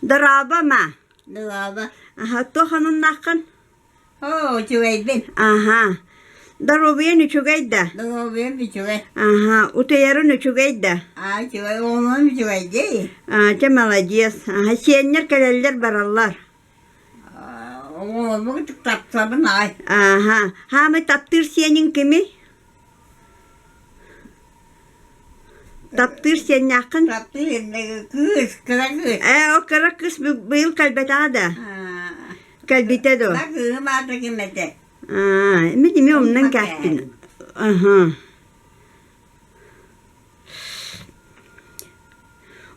Daraba mı? Dolaba. Aha, tohanın nakın. Oo, çuvaydın. Aha. Darobaya ne çugayda? Dolabaya bir çuvay. Aha, utayarı ne çugayda? Aa, çuvay olmam bir çuvaydı. Aa, malacıyız. Aha, siyenler kaleller barallar. Olmam küçük tapsabın ay. Aha, hama taptır siyenin kimi? Taptır siyen yakın. Taptı yerine kız, kıra kız. O kara kız bu yıl kalbet ada. Kalbite do. Bak kızım artık kimete. Aa, mi dimi ondan kattın. Aha.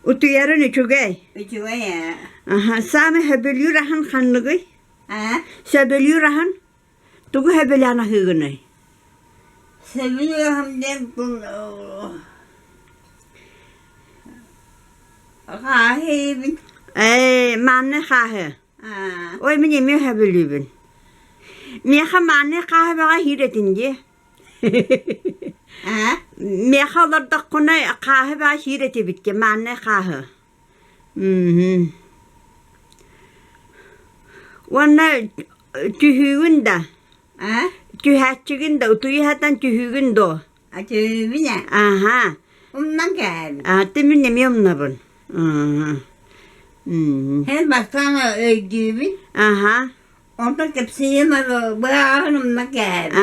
Utuyarı ne çugay? Bir çuvay ya. Aha, sami hebelü rahan kanlıgı. Ha? Sebelü rahan. Tugu hebelana hıgınay. Seviyorum den bunu. Kahibin. Manne kahı. Ha. Oy mi dimi hebelü bin. Meha manne kahı baga hiretince. Ha? Meha olarda kona kahı baga hireti bitke. Manne kahı. Wana tühüğün de. Ha? Tühətçigin de. Utuyu hatan tühüğün de. Açıbın ya. Aha. Ondan geldi. Temin demiyorum ne bun. Hem baksana öldüğümün. Aha. Orada tepsiye mi bu hanımdan geldi.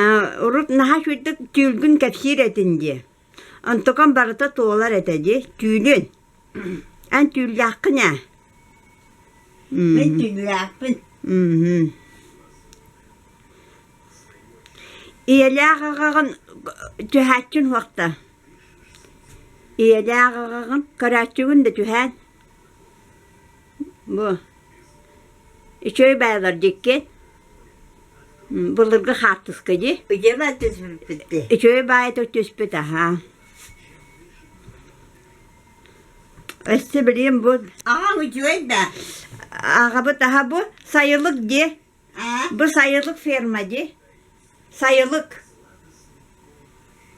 Urut naha şuyduk tülgün kapsir etince. Antokan barata toğlar etece. Tülün. En tül yakın ya. Ne türlü yapın. İyelağağın tühətçin vakta. İyelağağın karatçığın da tühət. Bu. İçöy baylar dikket. Bulurgu hartıskacı. Bıcama tüsmüş bitti. İçöy bayat o tüspüt aha. Öste bileyim bu. Aha uçuyor da. Ağabey daha bu sayılık diye. Ha? Bu sayılık firma diye. Sayılık.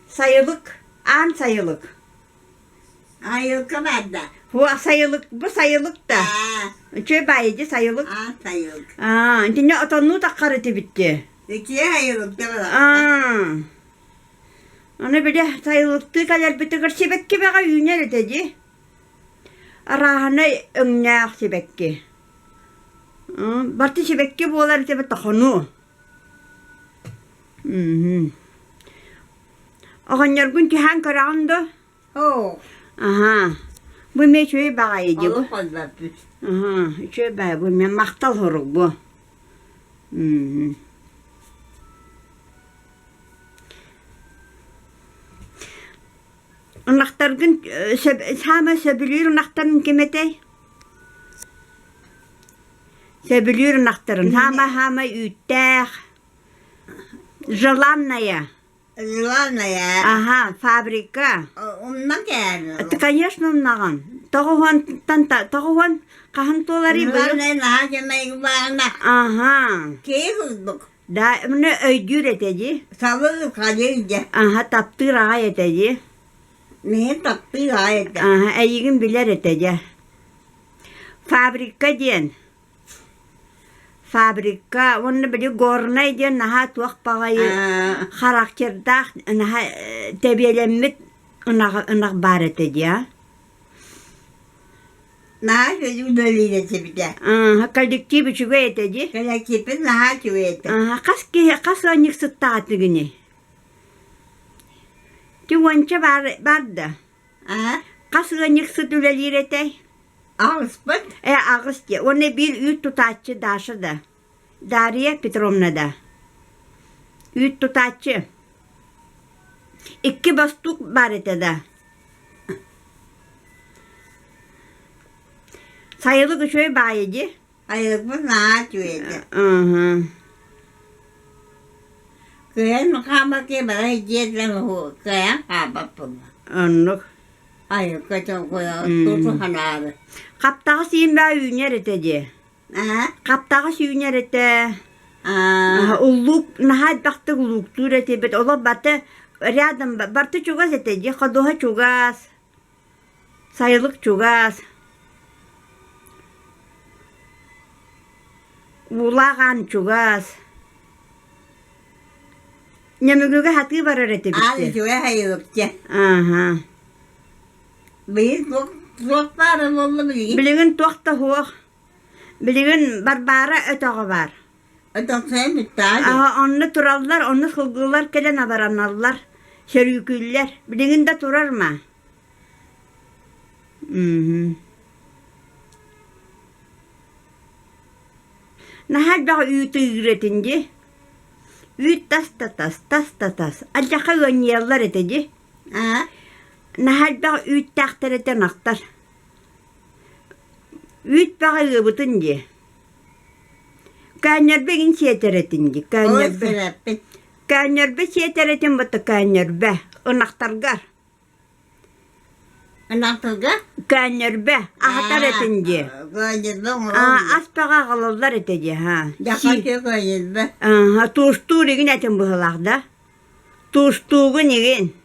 Sayılık. An sayılık. Ay kadar da. Bu sayılık. Bu sayılık da. Ha. Çöy bayıcı sayılık. Ha sayılık. Şimdi otonu da karıtı bitti. İkiye hayırlık da var. Onu bir de sayılıktığı kadar bitti. Sebek gibi ağır yüner edeci. Arahana önüne sebek ki. Bartı sebek ki bu olar tabi takonu. Ağanlar gün tühen karağında. Oo. Aha. Bu meşoyu bağayıcı bu. Allah fazla püs. Aha. Şöyle bağay bu. Men maktal horuk bu. Onaktar gün sama sebiliyor onaktarın kimetey? Sebiliyor onaktarın. Hama üttek. Zolannaya. Zılanla ya. Aha, fabrika. Ondan geldi. Конечно, ondan. Toğuhan kahan toları bu. Zılanla daha yemeği bağına. Aha. Keyif kızdık. Da bunu öydür eteci. Sabırlı kalınca. Aha, taptır ağa eteci. Neye taktı gayet. Aha, eygin bilir eteci. Fabrika diyen. Fabrika, onu böyle gornay diyen naha tuak pagayı. Karakterdak, naha tebiyelenmet ınak bar eteci ya. Naha çocuk dölüyle çipide. Aha, kaldikçi bir çuga eteci. Kaya çipin naha çuveti. Aha, kas onik sıttaatı günü. Tüvança barda. Ha? Kas onik sıt ülelir etey. Ağustos. Ağız diye. Onu bir üt tutaççı daşı da. Dariye Petrovna da. Üt tutaççı. 2 bastuk barete da. Sayılı şöyle bayıcı. Hayır bu naha çuveti. Kıyan makama ki bana hicyetle hu. Kıyan kapapın. Anlık. Hayır kaçın koya. Tutu hanadı. Kaptağı siyim ben üner etece. Ha? Kaptağı siyiner ete. Ulluk, nahat baktı ulluk tur ete. Bet ola batı. Rядом bartı çugaz etece. Kadoha çugaz. Sayılık çugaz. Ulağan çuğaz. Nemügüge hatı var öğreti Abi bitti. şuraya hayırlıkça. Aha. Biz çok para oldu bilgi. Bilgin toqta hoq. Bilgin barbara ötoğu var. Ötoksan bitti abi. Aha, onu turallar, onu hılgılar kelen avaranallar. Şerüküller. Bilgin de turar mı? Nahal bağı üyütü üretince. Üyüt tas. Acaka yallar eteci. Ha? Nahal bağı üyüt tahtır eten aktar. Üyüt bağı yıbıtınca. Kanyarbe gin siyeter etince. O Kanyarbe. sebep. Kanyarbe siyeter etin batı kanyarbe. Onaktargar. Anahtarga? Kanyarbe. Ahtar etince. Gönderbe onu. Aspağa kalallar eteci ha. Yakatıyor gönderbe. Aha, tuğuştuğu egin etin bıhılakda. Tuğuştuğun egin.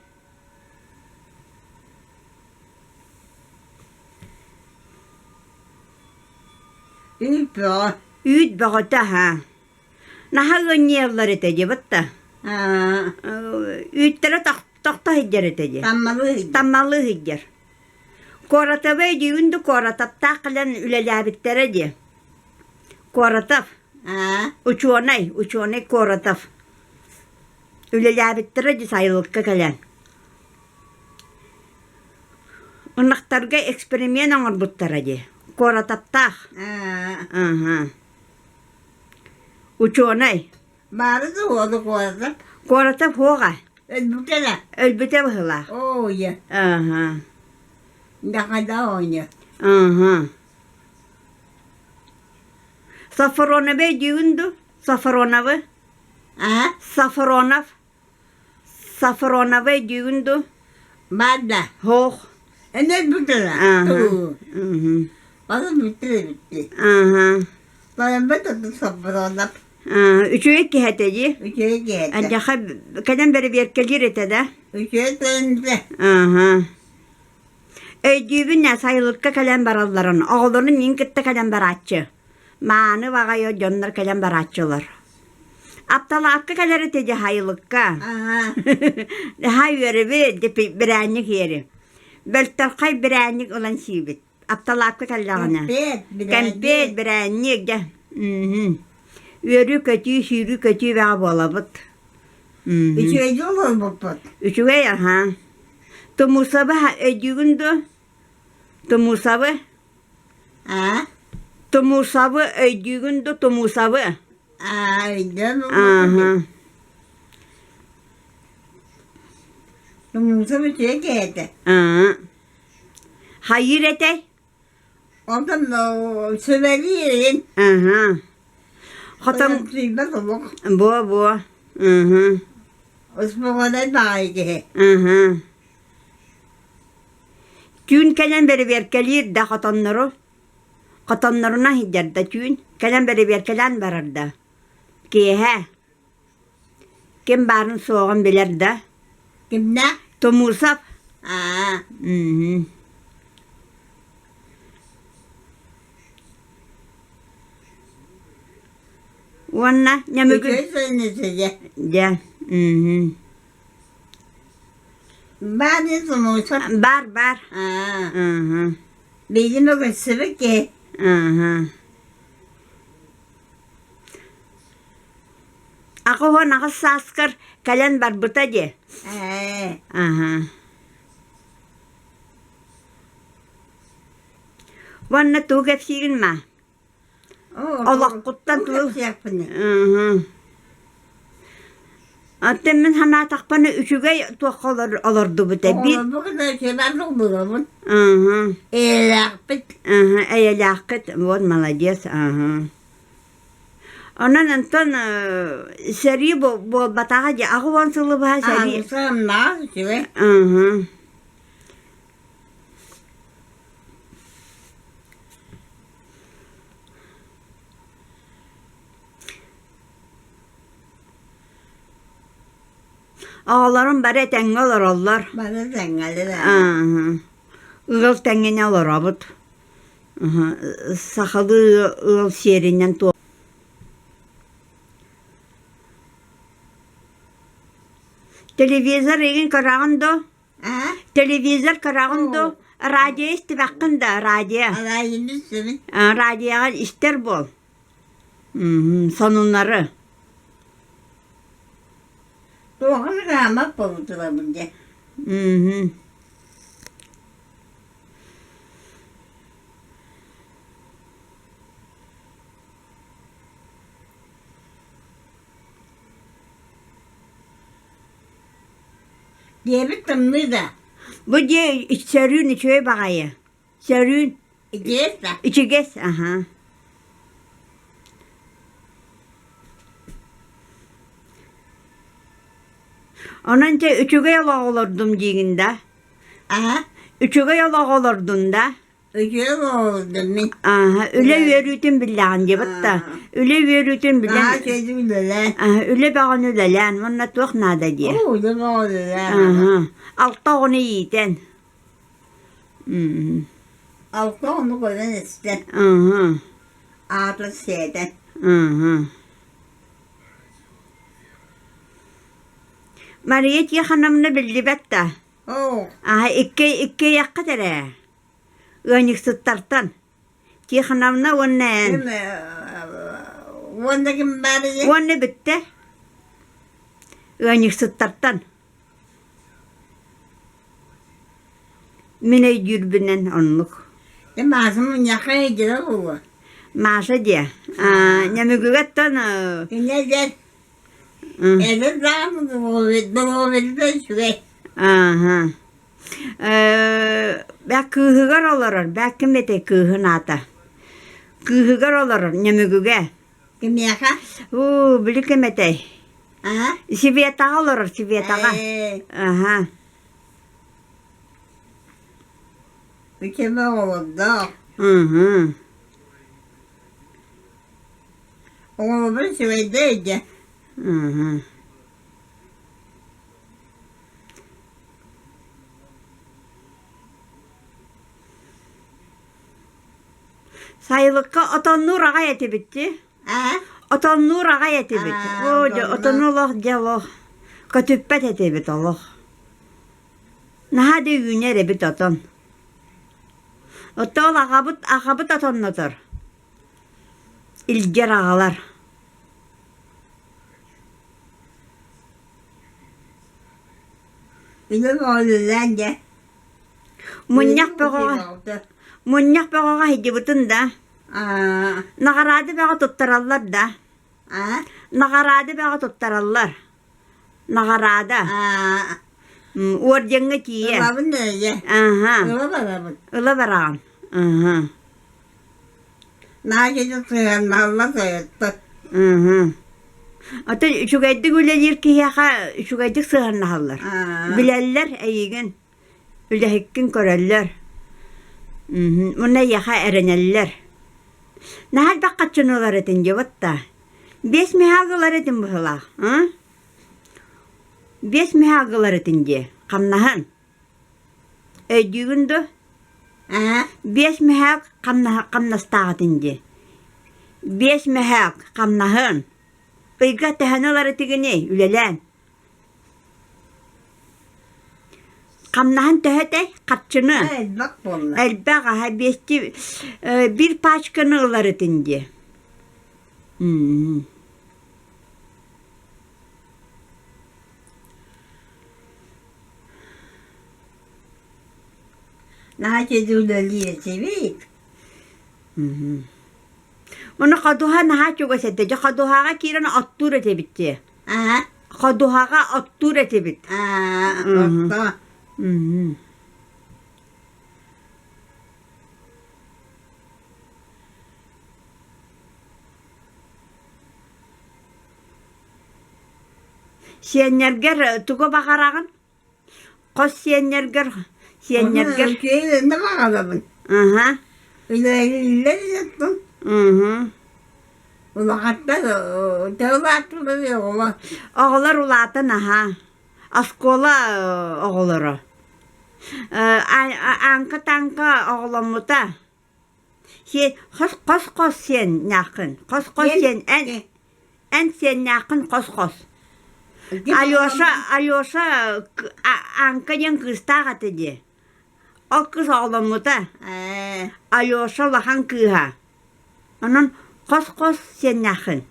Üpü. Üyüt bağıta ha. Naha gönyerler eteci batta. Ha. Üyütlere takta hiccer eteci. Tamamı. Tammalı hiccer. Korataba düğündü koratap takılan ülelabittere di. Koratap. Ha. Uçuanay koratap. Ülelabittere di sayılıkka kalan. Onaktarga eksperiment anır buttara di. Koratap tak. Ha. Aha. Uçuanay. Bari de oldu koydum. Koratap hoğa. Öldürtene. Ölbüte bıhıla. Oo ya. Aha. Ne kadar oynuyor. Aha. Safarona be düğündü. Safaronavı. Ha? Safaronavı düğündü. Bada. Hoğ. Ne bütüne? Aha. Tu. Hı. Bana bitti. Aha. Bana bitti sabırla. Üçü iki heteci. Üçe geldi. Ancak kadın beri bir kelir etede. Üçe döndü. Aha. Düğünle sayılıkka kalem baralların. Oğlunun inkitte kalem baratçı. Mağını vağayo jonlar kalem baratçılar. Aptala akka kaler eteci hayılıkka. Aha. Hay yeri bir birenlik yeri. Beltarkay birenlik olan şibit. Aptala akka kalağına. Kempet birenlik de. Yürü kötü, şürü kötü ve abalabıt. Üçe olur bu pot. Üçüge ya ha. Tumusabı ödüğündü. Tumusabı. Ha? Tumusabı ödüğündü tumusabı. Ay canım. Aha. Musa üçe geldi. Hayır ete. Ondan da söyleyin. Aha. Hatam Hatım. Soğuk. bu. Aha. Osmanlı'da daha iyi. Aha. Tün kelen beri ver kelir de hatanları. Hatanlarına hidder de tün. Kelen beri ver kelen verir de. Kihe. Kim barın soğan bilir de. Kim ne? Tumusab. Ha. Wanna nyamugü. Üçe söyleyecek. Ya. Ben de sonuçta. Bar. Ha. Aha. Benim o gösteriyor ki. Aha. Ako ho nakasaskar kalen barbuta je. Aha. Wanna tu gepsirin ma. Allah kuttan tu. Aha. Atemmen hana takpanı üçüge tuğalar alırdı bu tabi. Bu kadar şey ben de bulurum. Aha. Elakpet. Aha. Eyalakit. Vod malades. Aha. Ondan anton seri bu batağa je. Ako vansılı baha seri. Ağusam nasıl şey? Aha. Ağlarım bare tenge olur onlar. Bana dengeldi de. Aha. Iğıl tengene olur abut. Aha. Sakalı ığıl şerinden to. Televizor egin karağında. Ha? Televizor karağında. Radyo istibakkın da radyo. Allah yürüsün. Radyoya ister bol. Sonunları. Doğru rahmet buldular bunca. Diye bir tımlı da. Bu diye serüğün içine bakayım. Serüğün Diye de. içi geç. Aha. Onunca üçüge yalak olurdum diğinde. Aha. Üçüge yalak olurdun da. Öyle oldu mi? Aha, öyle verüydüm billahi diye da. Öyle verüydüm Daha billahi. çocuğum da lan. Aha, öyle bağın öyle lan. Onunla çok nada diye. Oo, da ne oldu lan? Aha. Altta onu yiyden. Altta onu koydan iste. Aha. Ağırlı şeyden. Aha. Mariyet ya hanımını bildi betta. Oo. Aha, iki yakka tere. Önik sıttartan. Ki hanımına onnen. Değil mi? Ondaki bari. Onne bitti. Önik sıttartan. Mine yürbünen onluk. Değil mi? Ağzımın yakaydı da bu. Maşa diye. Nyamıgıgattan. Ne der? Evet daha mı doğru şuraya. Aha. Bak kıhıgar olur. Bak kimete kıhın ata. Kıhıgar olur. Nyamıgıga. Kim yaka? Bili kimete. Aha. Siviyata olur. Siviyata. Aha. Mükemmel oldu. Hı. Ama ben şuradaydı. Hı. Sayılıkka otan nur ağa yeti bitti. Ha? Otan nur ağa yeti bitti. doğru. Otan Allah cevah. Kötüppet eti bit Allah. Naha de günere bit otan. Otta ol akabıt otanladır. İlger ağalar. Benim oldu lan de. Munyak beğoğa hidi bütün da. Aa. Nagaradı beğo tuttarallar da. Ha? Nagaradı beğo tuttarallar. Nagaradı. Aa. Uğurcanga kiye. Babın nerede? Aha. Babın. Ula verağın. Aha. Naçede sığın Allah sayıttı. Aha. Ata şu gaydı gülelir ki ya şu gaydı sığırnahallar. Bileller eyigen. Öyle hekkin körerler. Buna yaha ereneller. Nahal bakkaçın olar etin cevatta. 5 mihagılar etin bu hıla. 5 mihagılar etin ce. Kamnahan. Öydüğündü. Ha? 5 mihag kamnastağıtın ce. 5 mihag kamnahan. Peyga tehanolar etigini ülelen. Kamnahan tehete kaçını. Evet bak bunlar. Elbağa ha besti bir paçkanı ılar etince. Naçede ulaliye sevik. Onu kaduha naha çok esette. Kaduhaga kiran attur ete bitti. Ha? Kaduhaga attur ete bit. Aa. Bak. Siyenlerger tuko bakarağın. Kos siyenlerger. Siyenlerger. Onun köyünde bakalım. Aha. Öyle yaptım. Ulan hatta devletli yok. Oğlar ulatan aha. Askola oğulları. Anka tanka oğlamuta. Kos sen yakın. Kos sen en sen yakın kos. Alyosa Ankara'nın kızta katıcı. O kız oğlumu da. Alyosa lahan kıha. Onun kos sen yakın.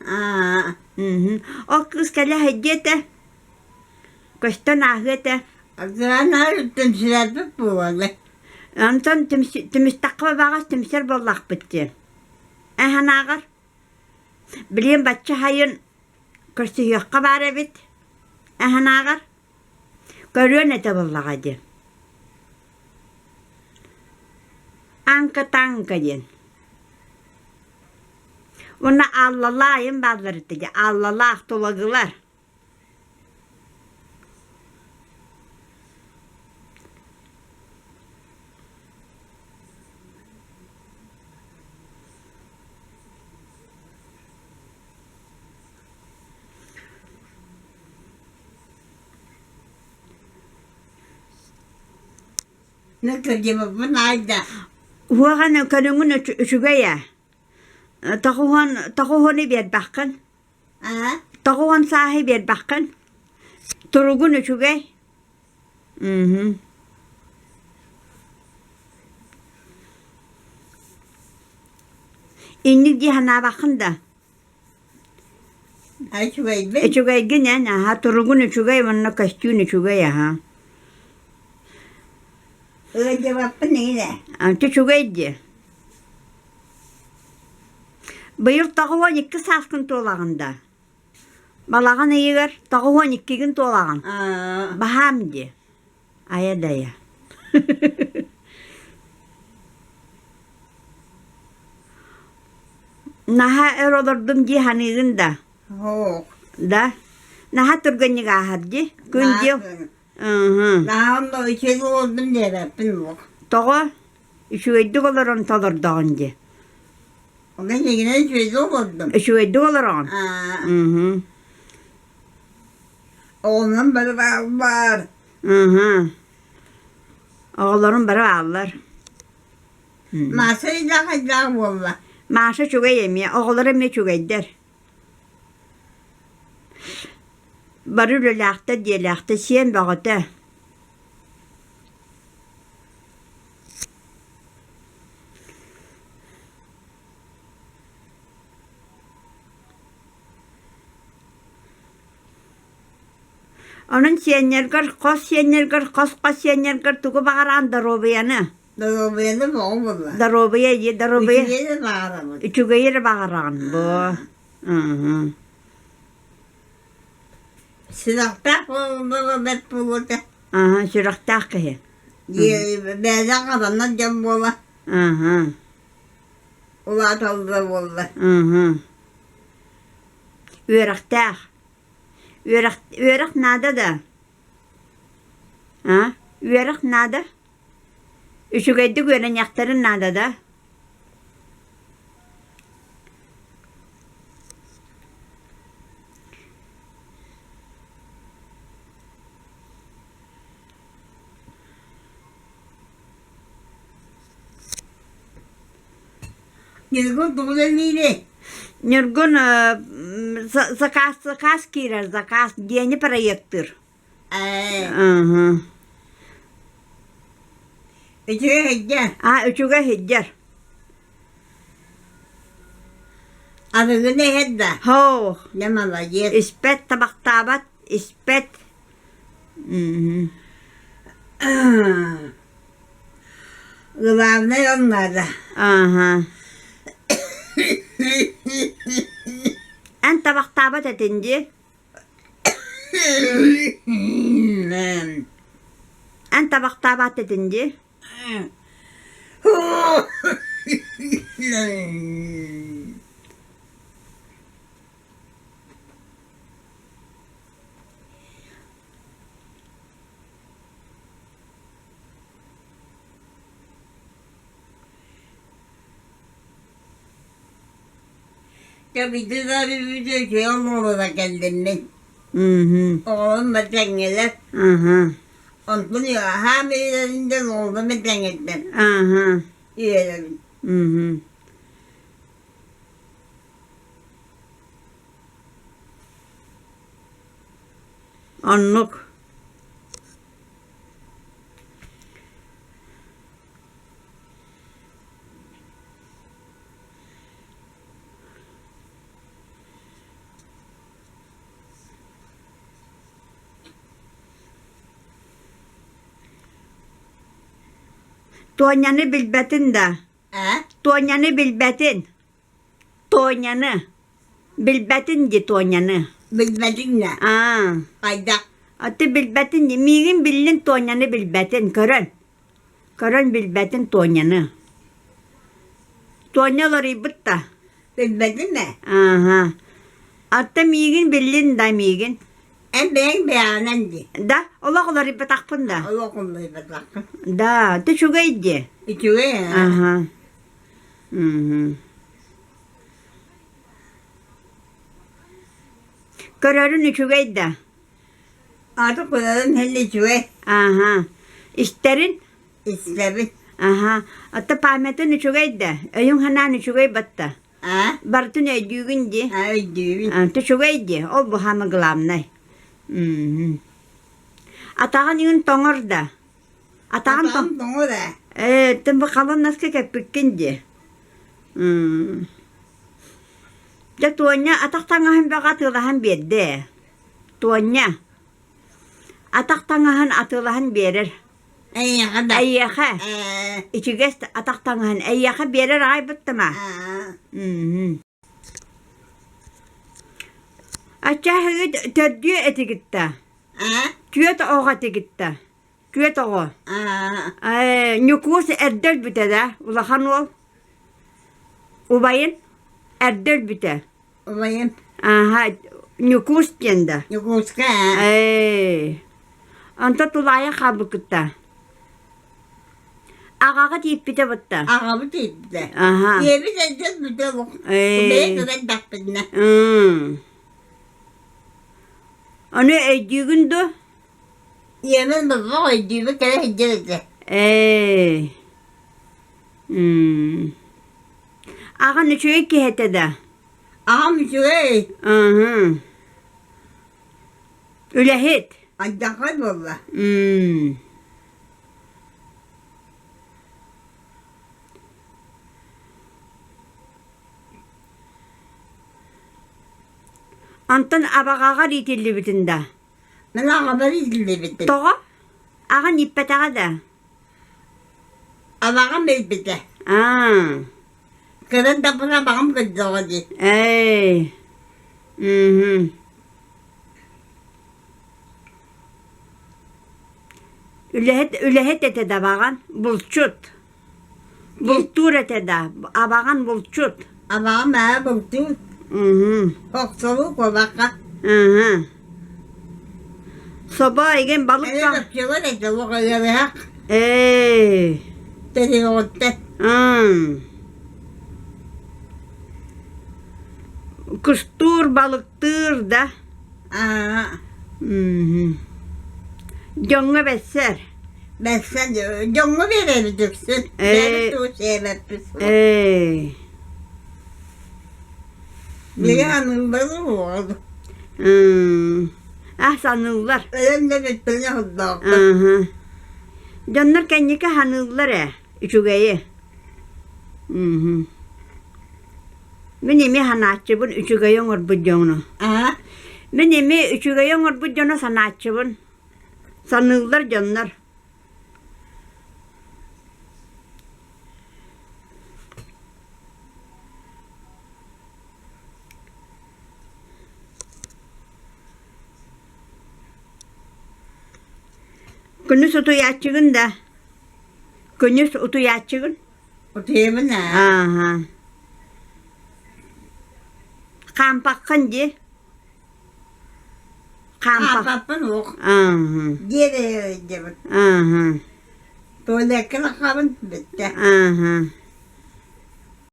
O kız kala hediye Kıştan ahıda. Kıhana rüttüm sürekli bu valla. Ondan tümüstakva bağız tümüser bollak bitti. Ehan ağır. Bileyim batça hayın kırsı yokka bari bit. Ehan ağır. Görüyor ne de bollak hadi. Anka tanka yin. Ona Allah'layın bazıları dedi. Allah'la dolagılar. Ne kırcımı bu nayda. Huağın kanunun üçügeye. Takuhanı bir bakın. Takuhan sahi bir bakın. Turugun üçüge. İnlik dihana bakın da. Üçüge gine ha turugun üçüge vanna kaştüğün üçüge ha. Önce bakın neyle? Üçügeydi. Bıyıl takuhan 2 saskın tolağında. Balağın iyiger takuhan 2 gün tolağın. Baham di. Aya daya. Naha erodurdum cihanigin da. Da. Naha turganyı gahardi. Gündü. Daha onda içeri oldum diye Rabbim bu. Toğu. Üçüyeddi olaran talırdağındı. Ondan yine içeri oldum. Üçüyeddi olaran. Oğlum biri var. Oğulların biri ağlar. Masayı da kaçacağım valla. Maaşı çok yemiyor. Oğulları mı çok eder? Barı lülakta diyelakta siyen bağıda. Onun siyenlergar, kos siyenlergar, kos siyenlergar tuku bağıran darobayanı. Darobaya mı valla? Darobaya. İçeriye de bağıramadım. Üçügeyir bağıran bu. Silahta bulundu ve bulundu. Şıraktağ kıyı. Beyazan kadınlar cam bola. Ula taldı valla. Üraktağ. Ürak nada da? Ürak nada? Üçügeydi gören yaktarın nada da? Yılgın tuğlanıydı. Nurgun zakas kirer zakas yeni proyekttir. Üçüge heccar. Üçüge hiccer. Adı ne hedda? Ho. Lama var yer. İspet tabak tabat ispet. Gılam ne onlarda? En tabak tabat edince. En tabak tabat edince. Ya bir de daha bir şey olmalı da kendinden. Oğlum betengeler. Onu diyor, hamilelerinden oldu betengeler. Üyelerim. Anlık. Tonyanı bilbetin de. Ha? Tonyanı bilbetin. Tonyanı. Bilbetin de tonyanı. Bilmedin ne? Aa. Kaydak. Atı bilbetin de. Migin billin tonyanı bilbetin. Kırın. Kırın bilbetin tonyanı. Tonyaları bıtta. Bilmedin ne? Aha. Atı migin billin da migin. En beğen beğenendi. Da. Allah oları batakpın da. Allah konuyu bakın. Da. Te şugaydı. İçiyor ya. Aha. Hı hı. Kararın üçügeydi. Artık bunların helle içiyor. Aha. İsterin. İsterim. Aha. Atta pahmetin üçügeydi. Ayun hanan üçügey batta. Ha? Bartın ödüğündü. Ha ödüğün. Te şugaydı. O bu hamı gılamnay. Hı hı. Atağın yün toңur da. Atağın toڭ. Atam doğru da. Tüm bu kalın nasıl kepikkinci. Ya tuanya atak tangahan baka atılahan berdi. Tuanya. Atak tangahan atılahan berir. En yakında. Ayyaka. İçiges atak tangahan ayyaka berir ay bıttı ma. Açahı tördüğü eti gitti. Ha? Tüyet oğa eti gitti. Tüyet oğa. Nükus erdel büte de. Ulahan ol. Ubayın erdel büte. Olayım. Aha. Nükus kendi. Yukuska. Anta tulaya kabı gitti. Ağağa deyip büte bitti. Ağabey dedi. Aha. Yemin ederim bir de bu. Ben de dakpınla. Onu ödüğündü. Yemin baba ödüğümü kere hecirdi. Ağan üçüye ki hete de. Ağam içiyor. Öyle het. Ancaklar valla. Antan abağağa ritilli bütünde. Ben ağabey izledi bitti. Toğa? Ağan ippetağa da. Ağam bitti. Kırın da buna bağım kırdı oldu. Ülehet ete de bağan. Bulçut. Bultur ete de. Abağan bulçut. Ağam bana buldu. Koksalı kovaka. Soba egen balık Öyle da. bakıyorlar ete o kadar hak. Dedi orta. Kustur balıktır da. Jonga beser. Ben sen de canımı verebileceksin. Ben de o sebepsiz. Bir hanımları oldu. Ah sanırlar. Öyle bir tane oldu. Jonlar kenyike hanırlar üçügeyi. Benim hanatçı bun üçügeyi olur bu jonu. Benim üçügeyi olur bu jonu sanatçı bun. Sanırlar jonlar. Gündüz otu yatçığın da. Gündüz otu yatçığın. O temin ha. Kampak kanji. Kampak. Kapapın yok. Geri demek. Tuvalet kala kabın bitti.